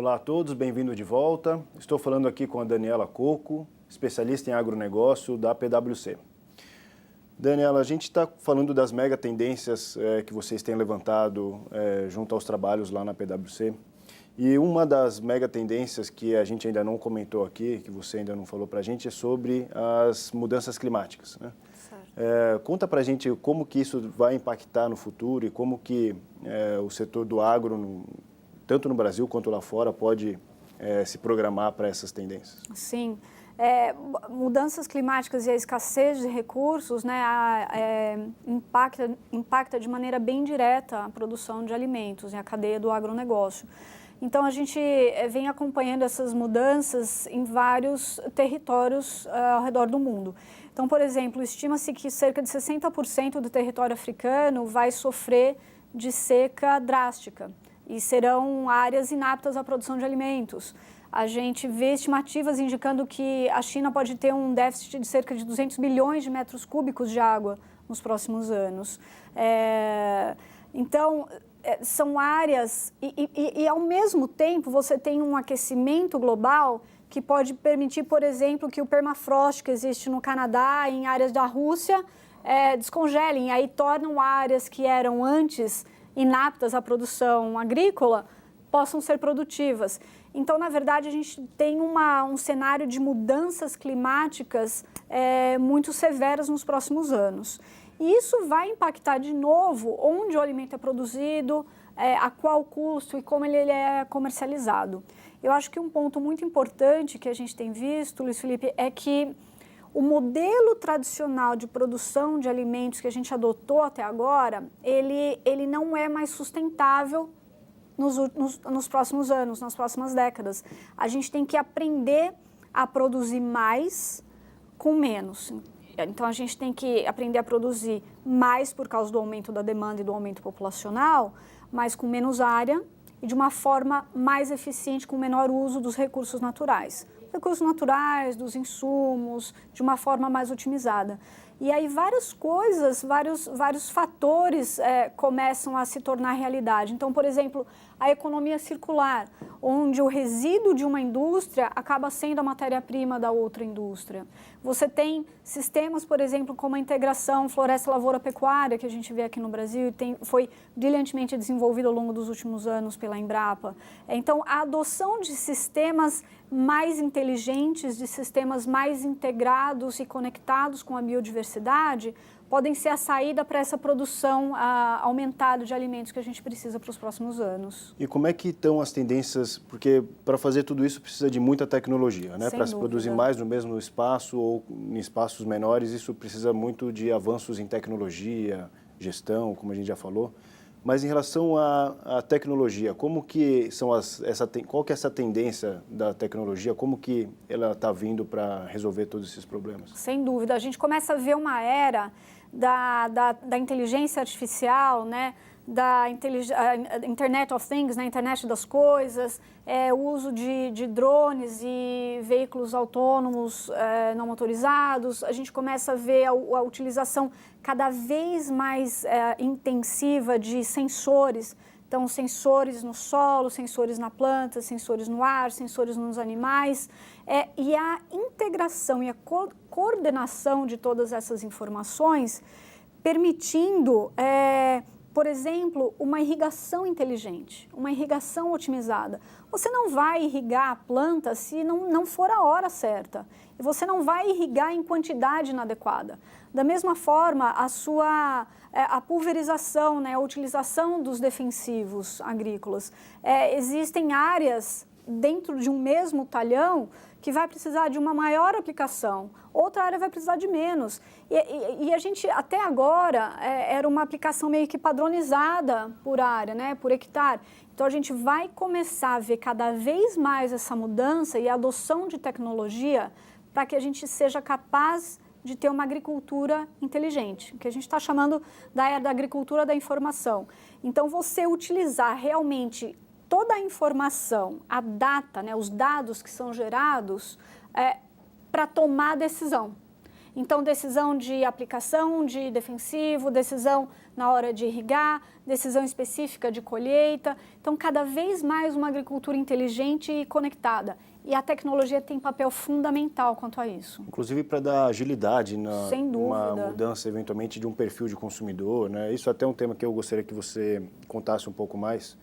Olá a todos, bem-vindo de volta. Estou falando aqui com a Daniela Coco, especialista em agronegócio da PwC. Daniela, a gente está falando das mega tendências que vocês têm levantado junto aos trabalhos lá na PwC. E uma das mega tendências que a gente ainda não comentou aqui, que você ainda não falou para a gente, é sobre as mudanças climáticas, né? Conta para a gente como que isso vai impactar no futuro e como que o setor do agro, tanto no Brasil quanto lá fora, pode se programar para essas tendências. Sim. Mudanças climáticas e a escassez de recursos, né, impacta de maneira bem direta a produção de alimentos e a cadeia do agronegócio. Então, a gente vem acompanhando essas mudanças em vários territórios ao redor do mundo. Então, por exemplo, estima-se que cerca de 60% do território africano vai sofrer de seca drástica e serão áreas inaptas à produção de alimentos. A gente vê estimativas indicando que a China pode ter um déficit de cerca de 200 bilhões de metros cúbicos de água nos próximos anos. Então, são áreas e, ao mesmo tempo, você tem um aquecimento global que pode permitir, por exemplo, que o permafrost que existe no Canadá, em áreas da Rússia, descongelem, e aí tornam áreas que eram antes inaptas à produção agrícola, possam ser produtivas. Então, na verdade, a gente tem um cenário de mudanças climáticas muito severas nos próximos anos. E isso vai impactar de novo onde o alimento é produzido, a qual custo e como ele é comercializado. Eu acho que um ponto muito importante que a gente tem visto, Luiz Felipe, é que o modelo tradicional de produção de alimentos que a gente adotou até agora, ele não é mais sustentável nos próximos anos, nas próximas décadas. A gente tem que aprender a produzir mais com menos. Então, a gente tem que aprender a produzir mais por causa do aumento da demanda e do aumento populacional, mas com menos área e de uma forma mais eficiente, com menor uso dos recursos naturais. Recursos naturais, dos insumos, de uma forma mais otimizada. E aí várias coisas, vários fatores começam a se tornar realidade. Então, por exemplo, a economia circular, onde o resíduo de uma indústria acaba sendo a matéria-prima da outra indústria. Você tem sistemas, por exemplo, como a integração floresta-lavoura-pecuária, que a gente vê aqui no Brasil, e foi brilhantemente desenvolvido ao longo dos últimos anos pela Embrapa. Então, a adoção de sistemas mais inteligentes, de sistemas mais integrados e conectados com a biodiversidade, podem ser a saída para essa produção aumentada de alimentos que a gente precisa para os próximos anos. E como é que estão as tendências? Porque para fazer tudo isso precisa de muita tecnologia, né? Para se produzir mais no mesmo espaço ou em espaços menores, isso precisa muito de avanços em tecnologia, gestão, como a gente já falou. Mas em relação à tecnologia, como que qual que é essa tendência da tecnologia? Como que ela está vindo para resolver todos esses problemas? Sem dúvida, a gente começa a ver uma era da inteligência artificial, né? Da Internet of Things, né? Internet das coisas, o uso de drones e veículos autônomos não motorizados. A gente começa a ver a utilização cada vez mais intensiva de sensores. Então, sensores no solo, sensores na planta, sensores no ar, sensores nos animais. E a integração e a coordenação de todas essas informações, permitindo, por exemplo, uma irrigação inteligente, uma irrigação otimizada. Você não vai irrigar a planta se não for a hora certa. E você não vai irrigar em quantidade inadequada. Da mesma forma, a pulverização, né, a utilização dos defensivos agrícolas. Existem áreas dentro de um mesmo talhão que vai precisar de uma maior aplicação, outra área vai precisar de menos. E a gente, até agora, era uma aplicação meio que padronizada por área, né, por hectare. Então, a gente vai começar a ver cada vez mais essa mudança e a adoção de tecnologia para que a gente seja capaz de ter uma agricultura inteligente, que a gente está chamando da era da agricultura da informação. Então, você utilizar realmente toda a informação, a data, né, os dados que são gerados para tomar decisão. Então, decisão de aplicação de defensivo, decisão na hora de irrigar, decisão específica de colheita. Então, cada vez mais uma agricultura inteligente e conectada. E a tecnologia tem papel fundamental quanto a isso. Inclusive para dar agilidade Sem dúvida. uma mudança, eventualmente, de um perfil de consumidor, né? Isso até é um tema que eu gostaria que você contasse um pouco mais,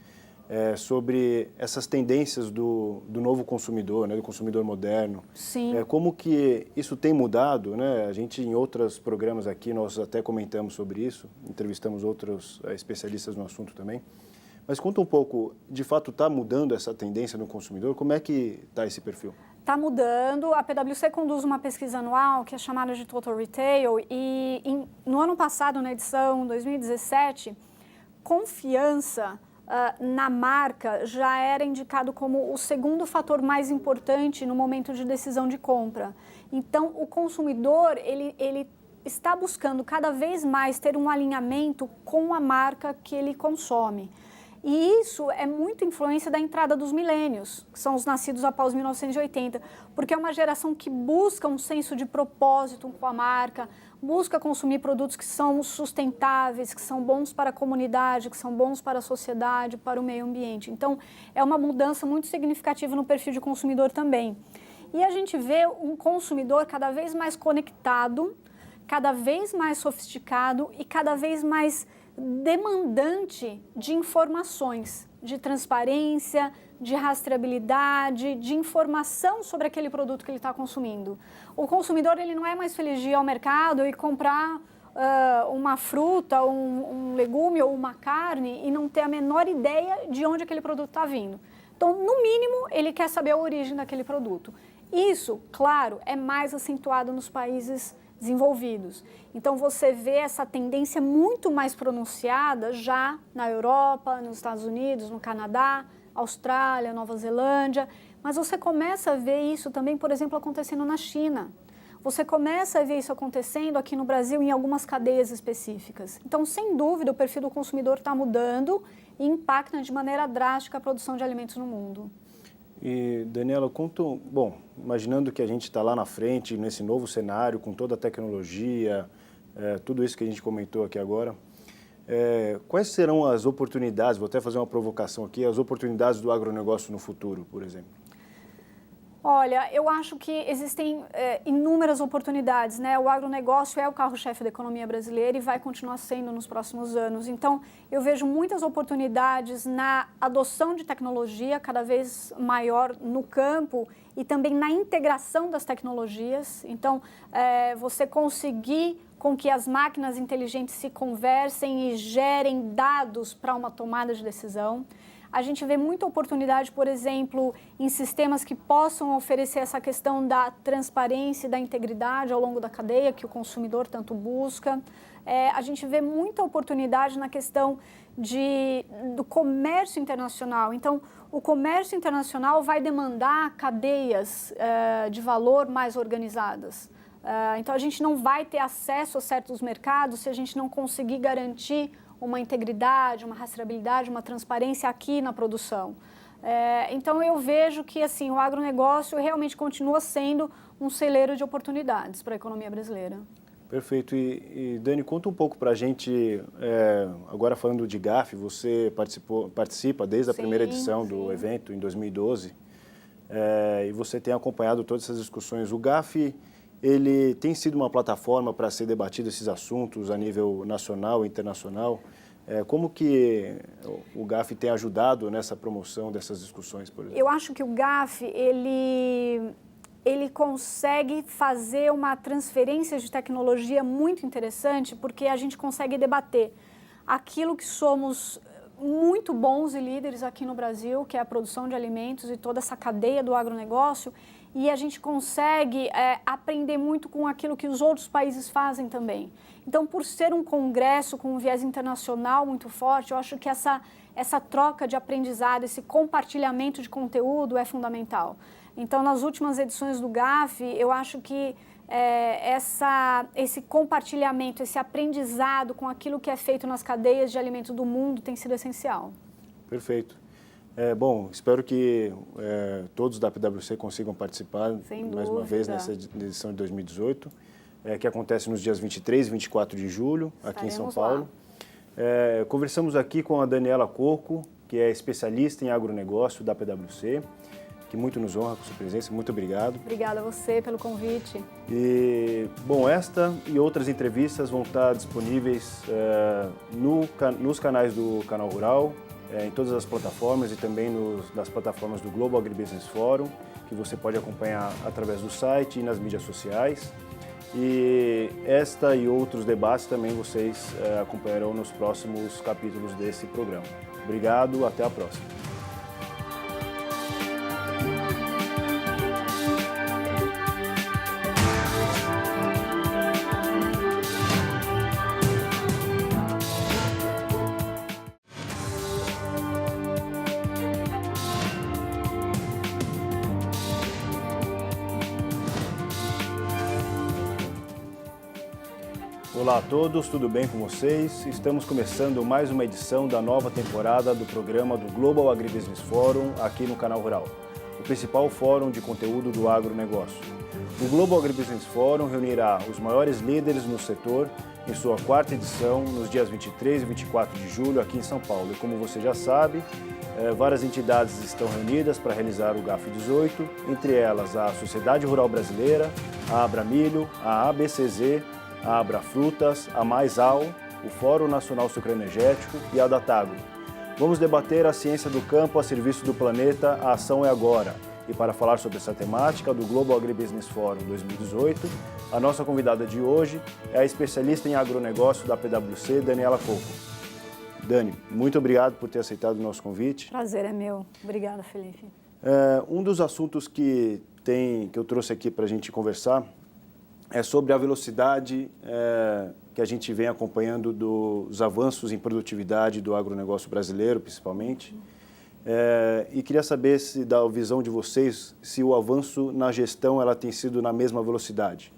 sobre essas tendências do novo consumidor, né? Do consumidor moderno. Sim. Como que isso tem mudado, né? A gente, em outros programas aqui, nós até comentamos sobre isso, entrevistamos outros especialistas no assunto também. Mas conta um pouco, de fato está mudando essa tendência no consumidor? Como é que está esse perfil? Está mudando. A PwC conduz uma pesquisa anual que é chamada de Total Retail e no ano passado, na edição 2017, confiança na marca já era indicado como o segundo fator mais importante no momento de decisão de compra. Então, o consumidor, ele está buscando cada vez mais ter um alinhamento com a marca que ele consome. E isso é muito influência da entrada dos millennials, que são os nascidos após 1980, porque é uma geração que busca um senso de propósito com a marca, busca consumir produtos que são sustentáveis, que são bons para a comunidade, que são bons para a sociedade, para o meio ambiente. Então, é uma mudança muito significativa no perfil de consumidor também. E a gente vê um consumidor cada vez mais conectado, cada vez mais sofisticado e cada vez mais demandante de informações, de transparência, de rastreabilidade, de informação sobre aquele produto que ele está consumindo. O consumidor ele não é mais feliz de ir ao mercado e comprar uma fruta, um legume ou uma carne e não ter a menor ideia de onde aquele produto está vindo. Então, no mínimo, ele quer saber a origem daquele produto. Isso, claro, é mais acentuado nos países desenvolvidos. Então, você vê essa tendência muito mais pronunciada já na Europa, nos Estados Unidos, no Canadá, Austrália, Nova Zelândia, mas você começa a ver isso também, por exemplo, acontecendo na China. Você começa a ver isso acontecendo aqui no Brasil em algumas cadeias específicas. Então, sem dúvida, o perfil do consumidor está mudando e impacta de maneira drástica a produção de alimentos no mundo. E, Daniela, bom, imaginando que a gente está lá na frente, nesse novo cenário, com toda a tecnologia, tudo isso que a gente comentou aqui agora, quais serão as oportunidades, vou até fazer uma provocação aqui, as oportunidades do agronegócio no futuro, por exemplo? Olha, eu acho que existem inúmeras oportunidades, né? O agronegócio é o carro-chefe da economia brasileira e vai continuar sendo nos próximos anos. Então, eu vejo muitas oportunidades na adoção de tecnologia cada vez maior no campo e também na integração das tecnologias. Então, você conseguir com que as máquinas inteligentes se conversem e gerem dados para uma tomada de decisão. A gente vê muita oportunidade, por exemplo, em sistemas que possam oferecer essa questão da transparência e da integridade ao longo da cadeia, que o consumidor tanto busca. A gente vê muita oportunidade na questão do comércio internacional. Então, o comércio internacional vai demandar cadeias de valor mais organizadas. Então, a gente não vai ter acesso a certos mercados se a gente não conseguir garantir uma integridade, uma rastreabilidade, uma transparência aqui na produção. Então, eu vejo que assim, o agronegócio realmente continua sendo um celeiro de oportunidades para a economia brasileira. Perfeito. E Dani, conta um pouco para a gente, agora falando de GAF, você participa desde a primeira edição do evento, em 2012, e você tem acompanhado todas essas discussões. O GAF, ele tem sido uma plataforma para ser debatido esses assuntos a nível nacional e internacional. Como que o GAF tem ajudado nessa promoção dessas discussões, por exemplo? Eu acho que o GAF, ele consegue fazer uma transferência de tecnologia muito interessante, porque a gente consegue debater aquilo que somos muito bons e líderes aqui no Brasil, que é a produção de alimentos e toda essa cadeia do agronegócio, e a gente consegue aprender muito com aquilo que os outros países fazem também. Então, por ser um congresso com um viés internacional muito forte, eu acho que essa troca de aprendizado, esse compartilhamento de conteúdo é fundamental. Então, nas últimas edições do GAF, eu acho que esse compartilhamento, esse aprendizado com aquilo que é feito nas cadeias de alimentos do mundo tem sido essencial. Perfeito. Bom, espero que todos da PwC consigam participar mais uma vez nessa edição de 2018. que acontece nos dias 23 e 24 de julho, aqui em São Paulo. Conversamos aqui com a Daniela Coco, que é especialista em agronegócio da PwC, que muito nos honra com sua presença. Muito obrigado. Obrigada a você pelo convite. E, bom, esta e outras entrevistas vão estar disponíveis nos canais do Canal Rural, em todas as plataformas e também nas plataformas do Global Agribusiness Forum, que você pode acompanhar através do site e nas mídias sociais. E esta e outros debates também vocês acompanharão nos próximos capítulos desse programa. Obrigado, até a próxima. Olá a todos, tudo bem com vocês? Estamos começando mais uma edição da nova temporada do programa do Global Agribusiness Forum aqui no Canal Rural, o principal fórum de conteúdo do agronegócio. O Global Agribusiness Forum reunirá os maiores líderes no setor em sua quarta edição nos dias 23 e 24 de julho aqui em São Paulo. E como você já sabe, várias entidades estão reunidas para realizar o GAF 18, entre elas a Sociedade Rural Brasileira, a Abramilho, a ABCZ, a Abrafrutas, a Mais-Al, o Fórum Nacional Sucroenergético e a Datagro. Vamos debater a ciência do campo a serviço do planeta, a ação é agora. E para falar sobre essa temática do Global Agribusiness Forum 2018, a nossa convidada de hoje é a especialista em agronegócio da PwC, Daniela Coco. Dani, muito obrigado por ter aceitado o nosso convite. Prazer é meu. Obrigada, Felipe. Um dos assuntos que eu trouxe aqui para a gente conversar é sobre a velocidade que a gente vem acompanhando dos avanços em produtividade do agronegócio brasileiro, principalmente. E queria saber, da visão de vocês, se o avanço na gestão ela tem sido na mesma velocidade.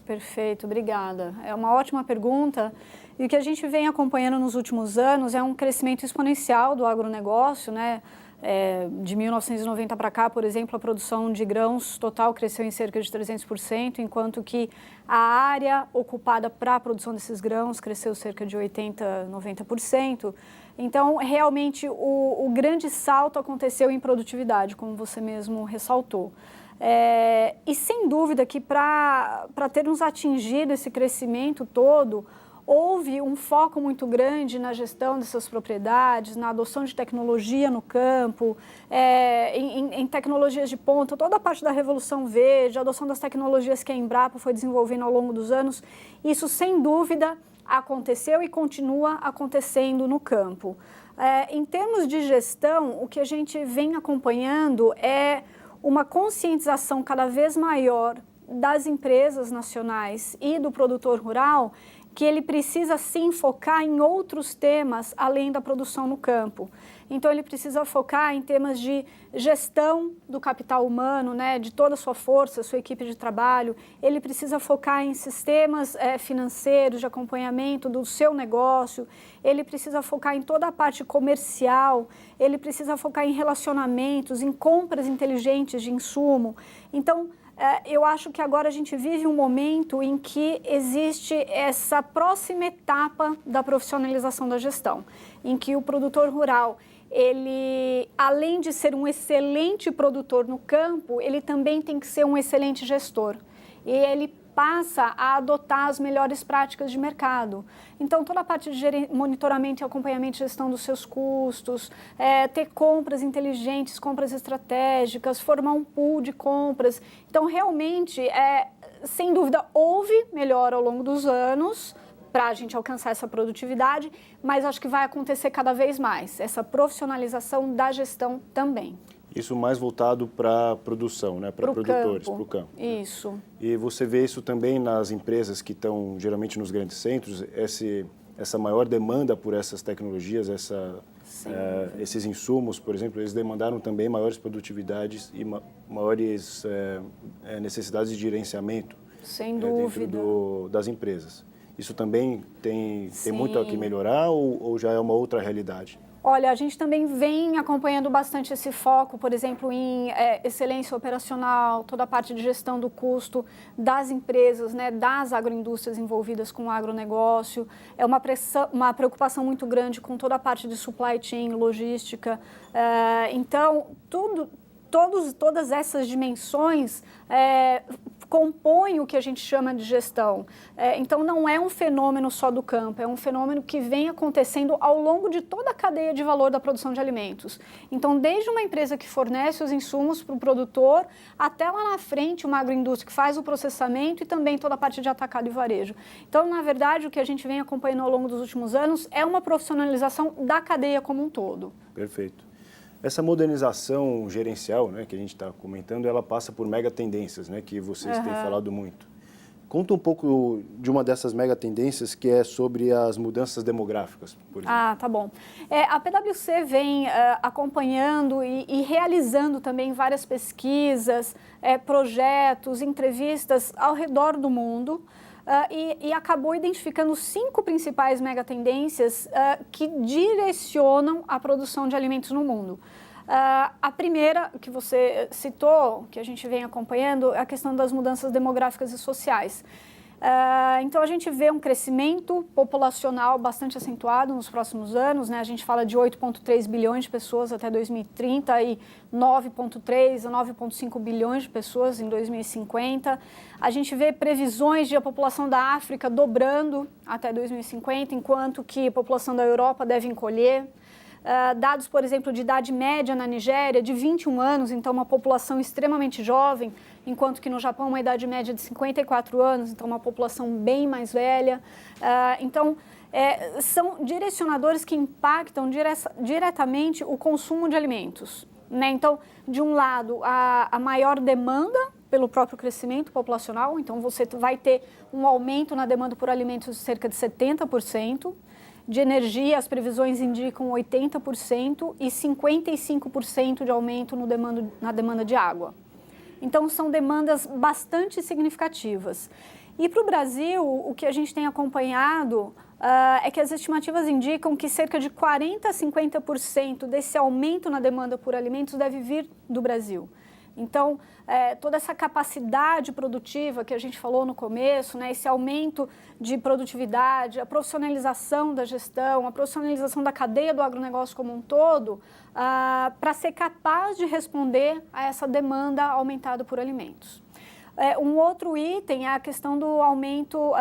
Perfeito, obrigada. É uma ótima pergunta. E o que a gente vem acompanhando nos últimos anos é um crescimento exponencial do agronegócio, né? De 1990 para cá, por exemplo, a produção de grãos total cresceu em cerca de 300%, enquanto que a área ocupada para a produção desses grãos cresceu cerca de 80%, 90%. Então, realmente, o grande salto aconteceu em produtividade, como você mesmo ressaltou. E sem dúvida que para termos atingido esse crescimento todo, houve um foco muito grande na gestão dessas propriedades, na adoção de tecnologia no campo, em tecnologias de ponta, toda a parte da Revolução Verde, a adoção das tecnologias que a Embrapa foi desenvolvendo ao longo dos anos. Isso, sem dúvida, aconteceu e continua acontecendo no campo. Em termos de gestão, o que a gente vem acompanhando é uma conscientização cada vez maior das empresas nacionais e do produtor rural, que ele precisa sim focar em outros temas além da produção no campo. Então ele precisa focar em temas de gestão do capital humano, né, de toda a sua força, sua equipe de trabalho. Ele precisa focar em sistemas financeiros de acompanhamento do seu negócio. Ele precisa focar em toda a parte comercial. Ele precisa focar em relacionamentos, em compras inteligentes de insumo. Então, eu acho que agora a gente vive um momento em que existe essa próxima etapa da profissionalização da gestão, em que o produtor rural, ele, além de ser um excelente produtor no campo, ele também tem que ser um excelente gestor. E ele passa a adotar as melhores práticas de mercado. Então, toda a parte de monitoramento e acompanhamento e gestão dos seus custos, ter compras inteligentes, compras estratégicas, formar um pool de compras. Então, realmente, sem dúvida, houve melhora ao longo dos anos para a gente alcançar essa produtividade, mas acho que vai acontecer cada vez mais, essa profissionalização da gestão também. Isso mais voltado para a produção, né? Para produtores, para o campo. Isso. E você vê isso também nas empresas que estão geralmente nos grandes centros, essa maior demanda por essas tecnologias, esses insumos, por exemplo, eles demandaram também maiores produtividades e maiores necessidades de gerenciamento. Sem dúvida. Dentro das empresas. Isso também tem muito a que melhorar ou já é uma outra realidade? Olha, a gente também vem acompanhando bastante esse foco, por exemplo, em excelência operacional, toda a parte de gestão do custo das empresas, né, das agroindústrias envolvidas com o agronegócio. É uma preocupação muito grande com toda a parte de supply chain, logística. Então, todas essas dimensões compõem o que a gente chama de gestão. Então, não é um fenômeno só do campo, é um fenômeno que vem acontecendo ao longo de toda a cadeia de valor da produção de alimentos. Então, desde uma empresa que fornece os insumos para o produtor, até lá na frente uma agroindústria que faz o processamento e também toda a parte de atacado e varejo. Então, na verdade, o que a gente vem acompanhando ao longo dos últimos anos é uma profissionalização da cadeia como um todo. Perfeito. Essa modernização gerencial, né, que a gente está comentando, ela passa por mega tendências, né, que vocês têm falado muito. Conta um pouco de uma dessas mega tendências, que é sobre as mudanças demográficas, por exemplo. Tá bom. A PwC vem acompanhando e realizando também várias pesquisas, projetos, entrevistas ao redor do mundo. E acabou identificando 5 principais megatendências que direcionam a produção de alimentos no mundo. A primeira que você citou, que a gente vem acompanhando, é a questão das mudanças demográficas e sociais. Então, a gente vê um crescimento populacional bastante acentuado nos próximos anos, né? A gente fala de 8,3 bilhões de pessoas até 2030 e 9,3 a 9,5 bilhões de pessoas em 2050. A gente vê previsões de a população da África dobrando até 2050, enquanto que a população da Europa deve encolher. Dados, por exemplo, de idade média na Nigéria de 21 anos, então uma população extremamente jovem, enquanto que no Japão uma idade média de 54 anos, então uma população bem mais velha. Então, são direcionadores que impactam diretamente o consumo de alimentos, né? Então, de um lado, a maior demanda pelo próprio crescimento populacional, então você vai ter um aumento na demanda por alimentos de cerca de 70%. De energia, as previsões indicam 80% e 55% de aumento na demanda de água. Então, são demandas bastante significativas. E para o Brasil, o que a gente tem acompanhado é que as estimativas indicam que cerca de 40% a 50% desse aumento na demanda por alimentos deve vir do Brasil. Então, toda essa capacidade produtiva que a gente falou no começo, né, esse aumento de produtividade, a profissionalização da gestão, a profissionalização da cadeia do agronegócio como um todo, para ser capaz de responder a essa demanda aumentada por alimentos. Um outro item é a questão do aumento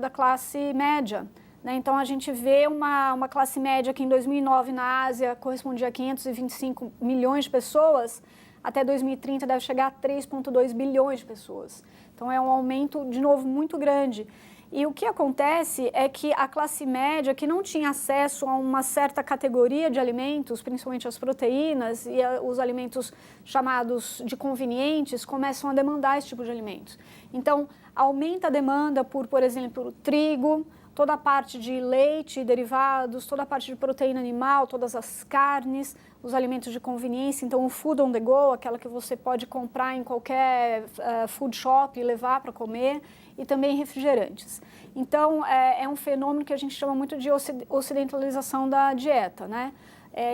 da classe média. Né? Então, a gente vê uma classe média que em 2009 na Ásia correspondia a 525 milhões de pessoas, até 2030 deve chegar a 3,2 bilhões de pessoas. Então, é um aumento, de novo, muito grande. E o que acontece é que a classe média, que não tinha acesso a uma certa categoria de alimentos, principalmente as proteínas e os alimentos chamados de convenientes, começam a demandar esse tipo de alimentos. Então, aumenta a demanda por exemplo, trigo, toda a parte de leite e derivados, toda a parte de proteína animal, todas as carnes, os alimentos de conveniência, então o food on the go, aquela que você pode comprar em qualquer food shop e levar para comer, e também refrigerantes. Então, é um fenômeno que a gente chama muito de ocidentalização da dieta, né?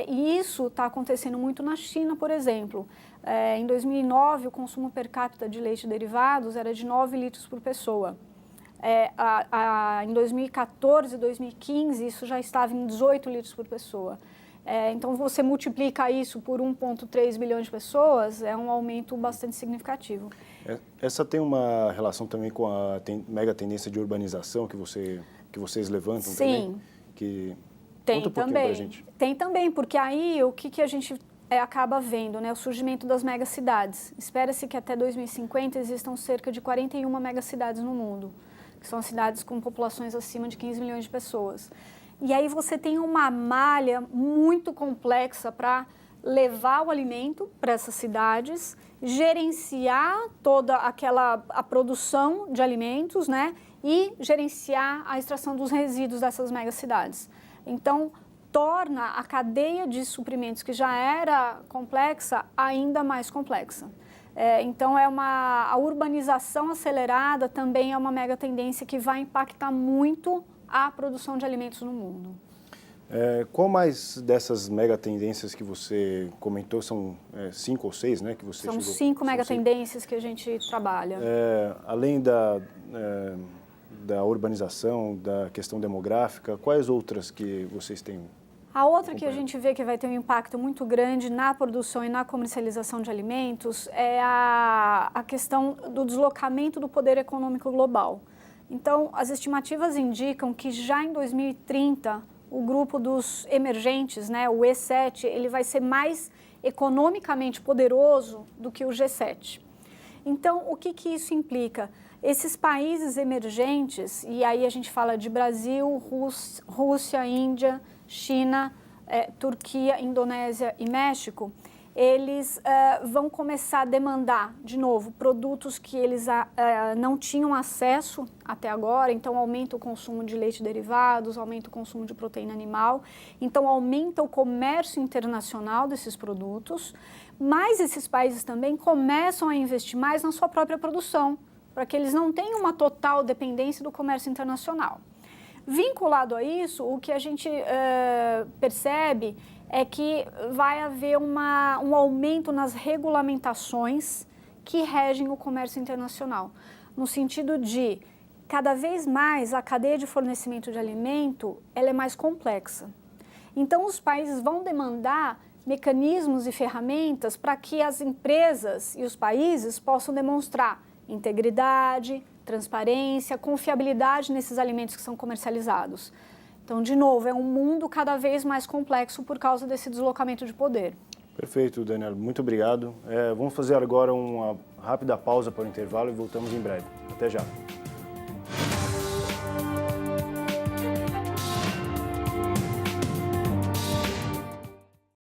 E isso está acontecendo muito na China, por exemplo. Em 2009, o consumo per capita de leite e derivados era de 9 litros por pessoa. Em 2014 e 2015, isso já estava em 18 litros por pessoa. Então, você multiplica isso por 1,3 bilhões de pessoas, é um aumento bastante significativo. Essa tem uma relação também com a mega tendência de urbanização que vocês levantam? Sim. Também? Tem Conta um pouquinho também. pra gente. Tem também, porque aí o que a gente acaba vendo, né? O surgimento das megacidades. Espera-se que até 2050 existam cerca de 41 megacidades no mundo, que são cidades com populações acima de 15 milhões de pessoas. E aí você tem uma malha muito complexa para levar o alimento para essas cidades, gerenciar toda a produção de alimentos, né? E gerenciar a extração dos resíduos dessas megacidades. Então, torna a cadeia de suprimentos, que já era complexa, ainda mais complexa. Então, a urbanização acelerada também é uma mega tendência que vai impactar muito a produção de alimentos no mundo. Qual mais dessas mega tendências que você comentou, são 5 ou 6, né? Que você São chegou, 5 mega tendências que a gente trabalha. Além da urbanização, da questão demográfica, quais outras que vocês têm? A outra que a gente vê que vai ter um impacto muito grande na produção e na comercialização de alimentos é a questão do deslocamento do poder econômico global. Então, as estimativas indicam que já em 2030, o grupo dos emergentes, né, o E7, ele vai ser mais economicamente poderoso do que o G7. Então, o que isso implica? Esses países emergentes, e aí a gente fala de Brasil, Rússia, Índia, China, Turquia, Indonésia e México, eles vão começar a demandar, de novo, produtos que eles não tinham acesso até agora, então aumenta o consumo de leite derivados, aumenta o consumo de proteína animal, então aumenta o comércio internacional desses produtos, mas esses países também começam a investir mais na sua própria produção, para que eles não tenham uma total dependência do comércio internacional. Vinculado a isso, o que a gente percebe é que vai haver um aumento nas regulamentações que regem o comércio internacional, no sentido de, cada vez mais, a cadeia de fornecimento de alimento ela é mais complexa. Então, os países vão demandar mecanismos e ferramentas para que as empresas e os países possam demonstrar integridade, transparência, confiabilidade nesses alimentos que são comercializados. Então, de novo, é um mundo cada vez mais complexo por causa desse deslocamento de poder. Perfeito, Daniela. Muito obrigado. Vamos fazer agora uma rápida pausa para o intervalo e voltamos em breve. Até já.